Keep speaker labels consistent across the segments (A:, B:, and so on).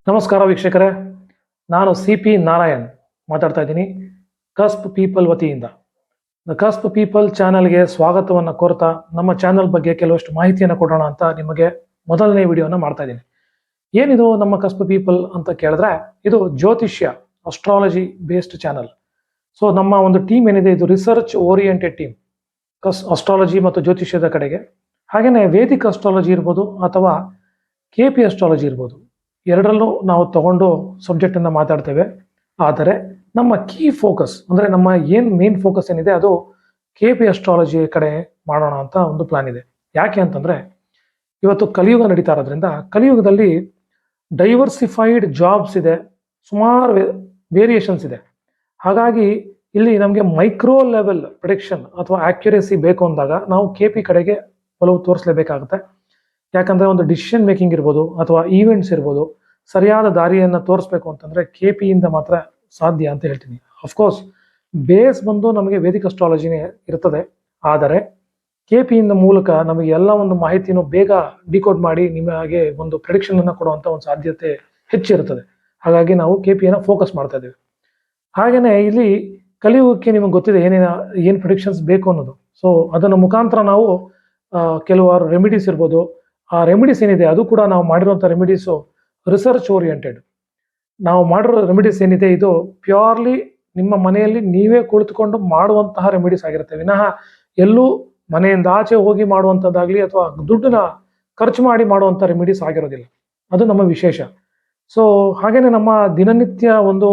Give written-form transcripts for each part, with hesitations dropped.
A: ನಮಸ್ಕಾರ ವೀಕ್ಷಕರೇ, ನಾನು ಸಿ.ಪಿ. ನಾರಾಯಣ್ ಮಾತಾಡ್ತಾ ಇದ್ದೀನಿ ಕಸ್ಪ್ ಪೀಪಲ್ ವತಿಯಿಂದ. ದ ಕಸ್ಪ್ ಪೀಪಲ್ ಚಾನಲ್ಗೆ ಸ್ವಾಗತವನ್ನು ಕೋರ್ತಾ ನಮ್ಮ ಚಾನಲ್ ಬಗ್ಗೆ ಕೆಲವಷ್ಟು ಮಾಹಿತಿಯನ್ನು ಕೊಡೋಣ ಅಂತ ನಿಮಗೆ ಮೊದಲನೇ ವಿಡಿಯೋನ ಮಾಡ್ತಾ ಇದ್ದೀನಿ. ಏನಿದು ನಮ್ಮ ಕಸ್ಪ್ ಪೀಪಲ್ ಅಂತ ಕೇಳಿದ್ರೆ, ಇದು ಜ್ಯೋತಿಷ್ಯ ಅಸ್ಟ್ರಾಲಜಿ ಬೇಸ್ಡ್ ಚಾನಲ್. ಸೊ ನಮ್ಮ ಒಂದು ಟೀಮ್ ಏನಿದೆ, ಇದು ರಿಸರ್ಚ್ ಓರಿಯೆಂಟೆಡ್ ಟೀಮ್, ಅಸ್ಟ್ರಾಲಜಿ ಮತ್ತು ಜ್ಯೋತಿಷ್ಯದ ಕಡೆಗೆ. ಹಾಗೆಯೇ ವೇದಿಕ್ ಅಸ್ಟ್ರಾಲಜಿ ಇರ್ಬೋದು ಅಥವಾ KP ಅಸ್ಟ್ರಾಲಜಿ ಇರ್ಬೋದು, ಎರಡರಲ್ಲೂ ನಾವು ತಗೊಂಡು ಸಬ್ಜೆಕ್ಟನ್ನು ಮಾತಾಡ್ತೇವೆ. ಆದರೆ ನಮ್ಮ ಕೀ ಫೋಕಸ್ ಅಂದರೆ ನಮ್ಮ ಮೇನ್ ಫೋಕಸ್ ಏನಿದೆ ಅದು KP ಅಸ್ಟ್ರಾಲಜಿ ಕಡೆ ಮಾಡೋಣ ಅಂತ ಒಂದು ಪ್ಲಾನ್ ಇದೆ. ಯಾಕೆ ಅಂತಂದರೆ, ಇವತ್ತು ಕಲಿಯುಗ ನಡೀತಾ ಇರೋದ್ರಿಂದ ಕಲಿಯುಗದಲ್ಲಿ ಡೈವರ್ಸಿಫೈಡ್ ಜಾಬ್ಸ್ ಇದೆ, ಸುಮಾರು ವೇರಿಯೇಷನ್ಸ್ ಇದೆ. ಹಾಗಾಗಿ ಇಲ್ಲಿ ನಮಗೆ ಮೈಕ್ರೋ ಲೆವೆಲ್ ಪ್ರಿಡಿಕ್ಷನ್ ಅಥವಾ ಆಕ್ಯುರೇಸಿ ಬೇಕು ಅಂದಾಗ ನಾವು KP ಕಡೆಗೆ ಒಲವು ತೋರಿಸಲೇಬೇಕಾಗುತ್ತೆ. ಯಾಕಂದರೆ ಒಂದು ಡಿಸಿಷನ್ ಮೇಕಿಂಗ್ ಇರ್ಬೋದು ಅಥವಾ ಈವೆಂಟ್ಸ್ ಇರ್ಬೋದು, ಸರಿಯಾದ ದಾರಿಯನ್ನು ತೋರಿಸ್ಬೇಕು ಅಂತಂದರೆ KPಯಿಂದ ಮಾತ್ರ ಸಾಧ್ಯ ಅಂತ ಹೇಳ್ತೀನಿ. ಅಫ್ಕೋರ್ಸ್ ಬೇಸ್ ಬಂದು ನಮಗೆ ವೇದಿಕ್ ಅಸ್ಟ್ರಾಲಜಿನೇ ಇರ್ತದೆ, ಆದರೆ KPಯಿಂದ ಮೂಲಕ ನಮಗೆ ಎಲ್ಲ ಒಂದು ಮಾಹಿತಿನೂ ಬೇಗ ಡಿಕೋಡ್ ಮಾಡಿ ನಿಮಗೆ ಒಂದು ಪ್ರಿಡಿಕ್ಷನನ್ನು ಕೊಡುವಂಥ ಒಂದು ಸಾಧ್ಯತೆ ಹೆಚ್ಚಿರುತ್ತದೆ. ಹಾಗಾಗಿ ನಾವು KPಯನ್ನು ಫೋಕಸ್ ಮಾಡ್ತಾ ಇದ್ದೇವೆ. ಹಾಗೆಯೇ ಇಲ್ಲಿ ಕಲಿಯುಗಕ್ಕೆ ನಿಮಗೆ ಗೊತ್ತಿದೆ ಏನು ಪ್ರಿಡಿಕ್ಷನ್ಸ್ ಬೇಕು ಅನ್ನೋದು. ಸೊ ಅದನ್ನು ಮುಖಾಂತರ ನಾವು ಕೆಲವಾರು ರೆಮಿಡೀಸ್ ಇರ್ಬೋದು, ಆ ರೆಮಿಡೀಸ್ ಏನಿದೆ ಅದು ಕೂಡ ನಾವು ಮಾಡಿರುವಂಥ ರೆಮಿಡೀಸು ರಿಸರ್ಚ್ ಓರಿಯೆಂಟೆಡ್. ನಾವು ಮಾಡಿರೋ ರೆಮಿಡೀಸ್ ಏನಿದೆ ಇದು ಪ್ಯೂರ್ಲಿ ನಿಮ್ಮ ಮನೆಯಲ್ಲಿ ನೀವೇ ಕುಳಿತುಕೊಂಡು ಮಾಡುವಂತಹ ರೆಮಿಡೀಸ್ ಆಗಿರುತ್ತೆ, ವಿನಃ ಎಲ್ಲೂ ಮನೆಯಿಂದ ಆಚೆ ಹೋಗಿ ಮಾಡುವಂಥದ್ದಾಗಲಿ ಅಥವಾ ದುಡ್ಡನ್ನ ಖರ್ಚು ಮಾಡಿ ಮಾಡುವಂಥ ರೆಮಿಡೀಸ್ ಆಗಿರೋದಿಲ್ಲ. ಅದು ನಮ್ಮ ವಿಶೇಷ. ಸೊ ಹಾಗೆಯೇ ನಮ್ಮ ದಿನನಿತ್ಯ ಒಂದು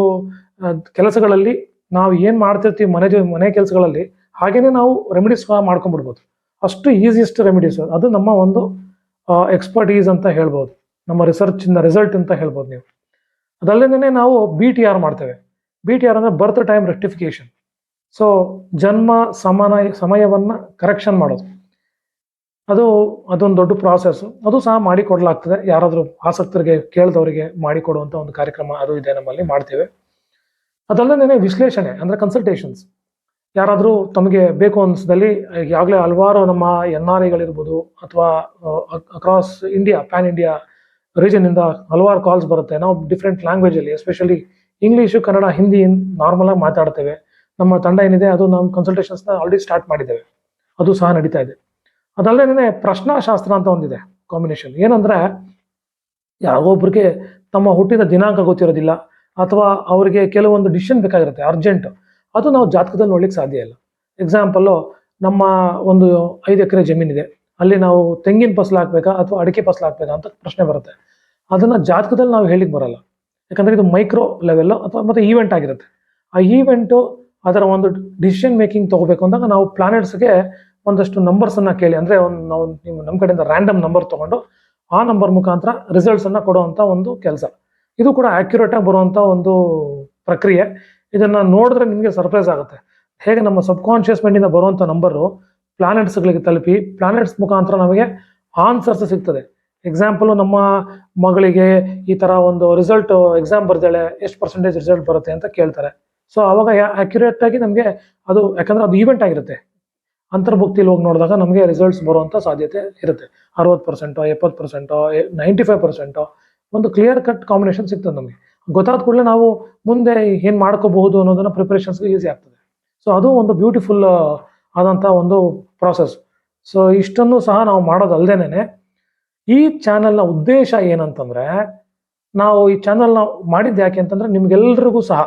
A: ಕೆಲಸಗಳಲ್ಲಿ ನಾವು ಏನು ಮಾಡ್ತಿರ್ತೀವಿ ಮನೆ ಕೆಲಸಗಳಲ್ಲಿ, ಹಾಗೆಯೇ ನಾವು ರೆಮಿಡೀಸ್ ಮಾಡ್ಕೊಂಡ್ಬಿಡ್ಬೋದು. ಅಷ್ಟು ಈಸಿಯೆಸ್ಟ್ ರೆಮಿಡೀಸ್ ಅದು ನಮ್ಮ ಒಂದು ಎಕ್ಸ್ಪರ್ಟೀಸ್ ಅಂತ ಹೇಳ್ಬೋದು, ನಮ್ಮ ರಿಸರ್ಚಿಂದ ರಿಸಲ್ಟ್ ಅಂತ ಹೇಳ್ಬೋದು ನೀವು. ಅದಲ್ಲದೇ ನಾವು BTR ಮಾಡ್ತೇವೆ. BTR ಅಂದರೆ ಬರ್ತ್ ಟೈಮ್ ರೆಕ್ಟಿಫಿಕೇಶನ್. ಸೊ ಜನ್ಮ ಸಮಯವನ್ನು ಕರೆಕ್ಷನ್ ಮಾಡೋದು, ಅದೊಂದು ದೊಡ್ಡ ಪ್ರಾಸೆಸ್. ಅದು ಸಹ ಮಾಡಿಕೊಡ್ಲಾಗ್ತದೆ, ಯಾರಾದರೂ ಆಸಕ್ತರಿಗೆ ಕೇಳಿದವರಿಗೆ ಮಾಡಿಕೊಡುವಂಥ ಒಂದು ಕಾರ್ಯಕ್ರಮ ಅದು ಇದೆ, ನಮ್ಮಲ್ಲಿ ಮಾಡ್ತೇವೆ. ಅದಲ್ಲದೇ ವಿಶ್ಲೇಷಣೆ ಅಂದರೆ ಕನ್ಸಲ್ಟೇಷನ್ಸ್. ಯಾರಾದರೂ ತಮಗೆ ಬೇಕು ಅನಿಸಿದಲ್ಲಿ, ಈಗಾಗಲೇ ಹಲವಾರು ನಮ್ಮ NRIಗಳಿರ್ಬೋದು ಅಥವಾ ಅಕ್ರಾಸ್ ಇಂಡಿಯಾ, ಪ್ಯಾನ್ ಇಂಡಿಯಾ ರೀಜನಿಂದ ಹಲವಾರು ಕಾಲ್ಸ್ ಬರುತ್ತೆ. ನಾವು ಡಿಫ್ರೆಂಟ್ ಲ್ಯಾಂಗ್ವೇಜಲ್ಲಿ, ಎಸ್ಪೆಷಲಿ ಇಂಗ್ಲೀಷು, ಕನ್ನಡ, ಹಿಂದಿ ನಾರ್ಮಲಾಗಿ ಮಾತಾಡ್ತೇವೆ. ನಮ್ಮ ತಂಡ ಏನಿದೆ ಅದು ನಮ್ಮ ಕನ್ಸಲ್ಟೇಷನ್ಸ್ನ ಆಲ್ರೆಡಿ ಸ್ಟಾರ್ಟ್ ಮಾಡಿದ್ದೇವೆ, ಅದು ಸಹ ನಡೀತಾ ಇದೆ. ಅದಲ್ಲದೇ ಪ್ರಶ್ನಾಶಾಸ್ತ್ರ ಅಂತ ಒಂದಿದೆ ಕಾಂಬಿನೇಷನ್. ಏನಂದರೆ, ಯಾರೊಬ್ಬರಿಗೆ ತಮ್ಮ ಹುಟ್ಟಿದ ದಿನಾಂಕ ಗೊತ್ತಿರೋದಿಲ್ಲ ಅಥವಾ ಅವರಿಗೆ ಕೆಲವೊಂದು ಡಿಸಿಷನ್ ಬೇಕಾಗಿರುತ್ತೆ ಅರ್ಜೆಂಟ್, ಅದು ನಾವು ಜಾತಕದಲ್ಲಿ ನೋಡ್ಲಿಕ್ಕೆ ಸಾಧ್ಯ ಇಲ್ಲ. ಎಕ್ಸಾಂಪಲ್ಲು, ನಮ್ಮ ಒಂದು 5 ಎಕರೆ ಜಮೀನಿದೆ, ಅಲ್ಲಿ ನಾವು ತೆಂಗಿನ ಫಸಲು ಹಾಕಬೇಕಾ ಅಥವಾ ಅಡಿಕೆ ಫಸಲು ಹಾಕಬೇಕಾ ಅಂತ ಪ್ರಶ್ನೆ ಬರುತ್ತೆ. ಅದನ್ನು ಜಾತಕದಲ್ಲಿ ನಾವು ಹೇಳಿಕ್ಕೆ ಬರಲ್ಲ, ಯಾಕಂದರೆ ಇದು ಮೈಕ್ರೋ ಲೆವೆಲ್ಲು ಅಥವಾ ಮತ್ತು ಈವೆಂಟ್ ಆಗಿರುತ್ತೆ. ಆ ಈವೆಂಟು ಅದರ ಒಂದು ಡಿಸಿಷನ್ ಮೇಕಿಂಗ್ ತೊಗೋಬೇಕು ಅಂದಾಗ ನಾವು ಪ್ಲಾನೆಟ್ಸ್ಗೆ ಒಂದಷ್ಟು ನಂಬರ್ಸನ್ನು ಕೇಳಿ, ಅಂದರೆ ನಾವು ನಮ್ಮ ಕಡೆಯಿಂದ ರ್ಯಾಂಡಮ್ ನಂಬರ್ ತೊಗೊಂಡು ಆ ನಂಬರ್ ಮುಖಾಂತರ ರಿಸಲ್ಟ್ಸನ್ನು ಕೊಡುವಂಥ ಒಂದು ಕೆಲಸ. ಇದು ಕೂಡ ಆ್ಯಕ್ಯುರೇಟಾಗಿ ಬರುವಂಥ ಒಂದು ಪ್ರಕ್ರಿಯೆ. ಇದನ್ನು ನೋಡಿದ್ರೆ ನಿಮಗೆ ಸರ್ಪ್ರೈಸ್ ಆಗುತ್ತೆ, ಹೇಗೆ ನಮ್ಮ ಸಬ್ಕಾನ್ಷಿಯಸ್ ಮೈಂಡಿಂದ ಬರುವಂಥ ನಂಬರು ಪ್ಲಾನೆಟ್ಸ್ಗಳಿಗೆ ತಲುಪಿ ಪ್ಲಾನೆಟ್ಸ್ ಮುಖಾಂತರ ನಮಗೆ ಆನ್ಸರ್ಸ್ ಸಿಗ್ತದೆ. ಎಕ್ಸಾಂಪಲು, ನಮ್ಮ ಮಗಳಿಗೆ ಈ ಥರ ಒಂದು ರಿಸಲ್ಟ್ ಎಕ್ಸಾಮ್ ಬರ್ದೇಳೆ, ಎಷ್ಟು ಪರ್ಸೆಂಟೇಜ್ ರಿಸಲ್ಟ್ ಬರುತ್ತೆ ಅಂತ ಕೇಳ್ತಾರೆ. ಸೊ ಆವಾಗ ಆ್ಯಕ್ಯುರೇಟಾಗಿ ನಮಗೆ ಅದು, ಯಾಕಂದರೆ ಅದು ಈವೆಂಟ್ ಆಗಿರುತ್ತೆ, ಅಂತರ್ಭುಕ್ತಿಲಿ ಹೋಗಿ ನೋಡಿದಾಗ ನಮಗೆ ರಿಸಲ್ಟ್ಸ್ ಬರುವಂಥ ಸಾಧ್ಯತೆ ಇರುತ್ತೆ. 60%, 70%, 95% ಒಂದು ಕ್ಲಿಯರ್ ಕಟ್ ಕಾಂಬಿನೇಷನ್ ಸಿಗ್ತದೆ ನಮಗೆ. ಗೊತ್ತಾದ ಕೂಡಲೇ ನಾವು ಮುಂದೆ ಏನು ಮಾಡ್ಕೋಬಹುದು ಅನ್ನೋದನ್ನು ಪ್ರಿಪ್ರೇಷನ್ಸ್ಗೆ ಈಸಿ ಆಗ್ತದೆ. ಸೊ ಅದು ಒಂದು ಬ್ಯೂಟಿಫುಲ್ ಆದಂಥ ಒಂದು ಪ್ರಾಸೆಸ್. ಸೊ ಇಷ್ಟನ್ನು ಸಹ ನಾವು ಮಾಡೋದಲ್ಲದೇನೆ, ಈ ಚಾನಲ್ನ ಉದ್ದೇಶ ಏನಂತಂದರೆ, ನಾವು ಈ ಚಾನಲ್ನ ಮಾಡಿದ್ದು ಯಾಕೆ ಅಂತಂದರೆ, ನಿಮಗೆಲ್ರಿಗೂ ಸಹ,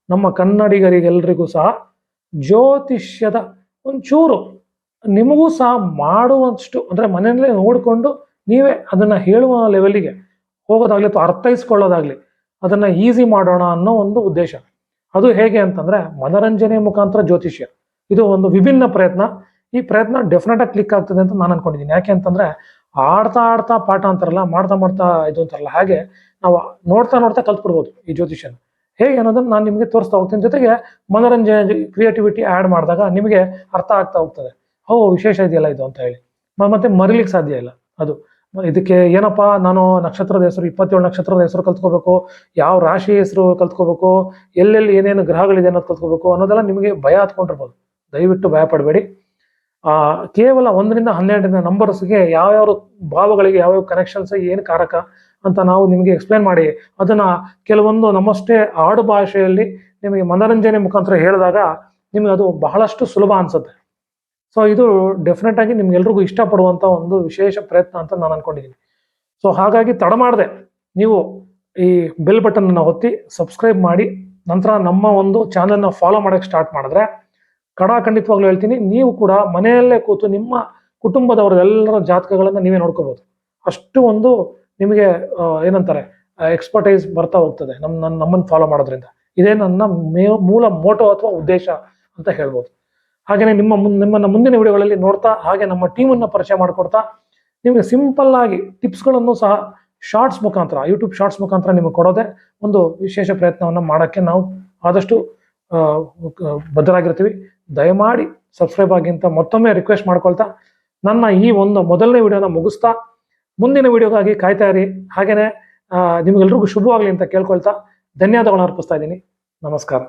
A: ನಮ್ಮ ಕನ್ನಡಿಗರಿಗೆಲ್ರಿಗೂ ಸಹ ಜ್ಯೋತಿಷ್ಯದ ಒಂಚೂರು ನಿಮಗೂ ಸಹ ಮಾಡುವಷ್ಟು, ಅಂದರೆ ಮನೆಯಲ್ಲೇ ನೋಡಿಕೊಂಡು ನೀವೇ ಅದನ್ನು ಹೇಳುವ ಲೆವೆಲ್ಲಿಗೆ ಹೋಗೋದಾಗಲಿ ಅಥವಾ ಅರ್ಥೈಸ್ಕೊಳ್ಳೋದಾಗಲಿ ಅದನ್ನು ಈಸಿ ಮಾಡೋಣ ಅನ್ನೋ ಒಂದು ಉದ್ದೇಶ. ಅದು ಹೇಗೆ ಅಂತಂದರೆ, ಮನರಂಜನೆ ಮುಖಾಂತರ ಜ್ಯೋತಿಷ್ಯ. ಇದು ಒಂದು ವಿಭಿನ್ನ ಪ್ರಯತ್ನ. ಈ ಪ್ರಯತ್ನ ಡೆಫಿನೆಟಾಗಿ ಕ್ಲಿಕ್ ಆಗ್ತದೆ ಅಂತ ನಾನು ಅನ್ಕೊಂಡಿದ್ದೀನಿ. ಯಾಕೆ ಅಂತಂದರೆ, ಆಡ್ತಾ ಪಾಠ ಅಂತಾರಲ್ಲ, ಮಾಡ್ತಾ ಇದು ಅಂತಾರಲ್ಲ, ಹಾಗೆ ನಾವು ನೋಡ್ತಾ ಕಲ್ತ್ಬಿಡ್ಬೋದು ಈ ಜ್ಯೋತಿಷ್ಯನ ಹೇಗೆ ಅನ್ನೋದನ್ನು ನಾನು ನಿಮಗೆ ತೋರಿಸ್ತಾ ಹೋಗ್ತೀನಿ. ಜೊತೆಗೆ ಮನೋರಂಜನೆ, ಕ್ರಿಯೇಟಿವಿಟಿ ಆ್ಯಡ್ ಮಾಡಿದಾಗ ನಿಮಗೆ ಅರ್ಥ ಆಗ್ತಾ ಹೋಗ್ತದೆ, ವಿಶೇಷ ಇದೆಯಲ್ಲ ಇದು ಅಂತ ಹೇಳಿ. ಮತ್ತೆ ಮರಿಲಿಕ್ಕೆ ಸಾಧ್ಯ ಇಲ್ಲ. ಅದು ಇದಕ್ಕೆ ಏನಪ್ಪ, ನಾನು ನಕ್ಷತ್ರದ ಹೆಸರು 27 ನಕ್ಷತ್ರದ ಹೆಸರು ಕಲ್ತ್ಕೋಬೇಕು, ಯಾವ ರಾಶಿ ಹೆಸರು ಕಲ್ತ್ಕೋಬೇಕು, ಎಲ್ಲೆಲ್ಲಿ ಏನೇನು ಗ್ರಹಗಳಿದೆ ಅನ್ನೋದು ಕಲ್ತ್ಕೋಬೇಕು ಅನ್ನೋದೆಲ್ಲ ನಿಮಗೆ ಭಯ ಹತ್ಕೊಂಡಿರ್ಬೋದು. ದಯವಿಟ್ಟು ಭಯ ಪಡಬೇಡಿ. ಕೇವಲ 1 ರಿಂದ 12 ನಂಬರ್ಸ್ಗೆ ಯಾವ್ಯಾವ ಭಾವಗಳಿಗೆ ಯಾವ್ಯಾವ ಕನೆಕ್ಷನ್ಸ್, ಏನು ಕಾರಕ ಅಂತ ನಾವು ನಿಮಗೆ ಎಕ್ಸ್ಪ್ಲೇನ್ ಮಾಡಿ ಅದನ್ನ ಕೆಲವೊಂದು ನಮ್ಮಷ್ಟೇ ಆಡು ಭಾಷೆಯಲ್ಲಿ ನಿಮಗೆ ಮನೋರಂಜನೆ ಮುಖಾಂತರ ಹೇಳಿದಾಗ ನಿಮಗೆ ಅದು ಬಹಳಷ್ಟು ಸುಲಭ ಅನ್ಸುತ್ತೆ. ಸೊ ಇದು ಡೆಫಿನೆಟ್ ಆಗಿ ನಿಮ್ಗೆಲ್ರಿಗೂ ಇಷ್ಟಪಡುವಂತ ಒಂದು ವಿಶೇಷ ಪ್ರಯತ್ನ ಅಂತ ನಾನು ಅನ್ಕೊಂಡಿದ್ದೀನಿ. ಸೊ ಹಾಗಾಗಿ ತಡ ಮಾಡದೆ ನೀವು ಈ ಬೆಲ್ ಬಟನ್ ಅನ್ನು ಒತ್ತಿ ಸಬ್ಸ್ಕ್ರೈಬ್ ಮಾಡಿ ನಂತರ ನಮ್ಮ ಒಂದು ಚಾನಲ್ನ ಫಾಲೋ ಮಾಡಕ್ಕೆ ಸ್ಟಾರ್ಟ್ ಮಾಡಿದ್ರೆ ಖಂಡಿತವಾಗ್ಲೂ ಹೇಳ್ತೀನಿ, ನೀವು ಕೂಡ ಮನೆಯಲ್ಲೇ ಕೂತು ನಿಮ್ಮ ಕುಟುಂಬದವರೆಲ್ಲರ ಜಾತಕಗಳನ್ನ ನೀವೇ ನೋಡ್ಕೋಬಹುದು. ಅಷ್ಟು ಒಂದು ನಿಮಗೆ ಏನಂತಾರೆ ಎಕ್ಸ್ಪರ್ಟೈಸ್ ಬರ್ತಾ ಹೋಗ್ತದೆ ನಮ್ಮನ್ನು ಫಾಲೋ ಮಾಡೋದ್ರಿಂದ. ಇದೇ ನನ್ನ ಮೂಲ ಮೋಟೋ ಅಥವಾ ಉದ್ದೇಶ ಅಂತ ಹೇಳ್ಬೋದು. ಹಾಗೆಯೇ ನಿಮ್ಮನ್ನ ಮುಂದಿನ ವಿಡಿಯೋಗಳಲ್ಲಿ ನೋಡ್ತಾ ಹಾಗೆ ನಮ್ಮ ಟೀಮನ್ನು ಪರಿಚಯ ಮಾಡಿಕೊಡ್ತಾ ನಿಮಗೆ ಸಿಂಪಲ್ ಆಗಿ ಟಿಪ್ಸ್ಗಳನ್ನು ಸಹ ಶಾರ್ಟ್ಸ್ ಮುಖಾಂತರ ಯೂಟ್ಯೂಬ್ ಶಾರ್ಟ್ಸ್ ಮುಖಾಂತರ ನಿಮಗೆ ಕೊಡೋದೇ ಒಂದು ವಿಶೇಷ ಪ್ರಯತ್ನವನ್ನು ಮಾಡೋಕ್ಕೆ ನಾವು ಆದಷ್ಟು ಬದ್ಧರಾಗಿರ್ತೀವಿ. ದಯಮಾಡಿ ಸಬ್ಸ್ಕ್ರೈಬ್ ಆಗಿ ಅಂತ ಮತ್ತೊಮ್ಮೆ ರಿಕ್ವೆಸ್ಟ್ ಮಾಡ್ಕೊಳ್ತಾ ನನ್ನ ಈ ಒಂದು ಮೊದಲನೇ ವಿಡಿಯೋನ ಮುಗಿಸ್ತಾ ಮುಂದಿನ ವಿಡಿಯೋಗಾಗಿ ಕಾಯ್ತಾ ಇರಿ. ಹಾಗೇನೆ ನಿಮ್ಗೆಲ್ರಿಗೂ ಶುಭವಾಗಲಿ ಅಂತ ಕೇಳ್ಕೊಳ್ತಾ ಧನ್ಯವಾದಗಳನ್ನ ಅರ್ಪಿಸ್ತಾ ಇದ್ದೀನಿ. ನಮಸ್ಕಾರ.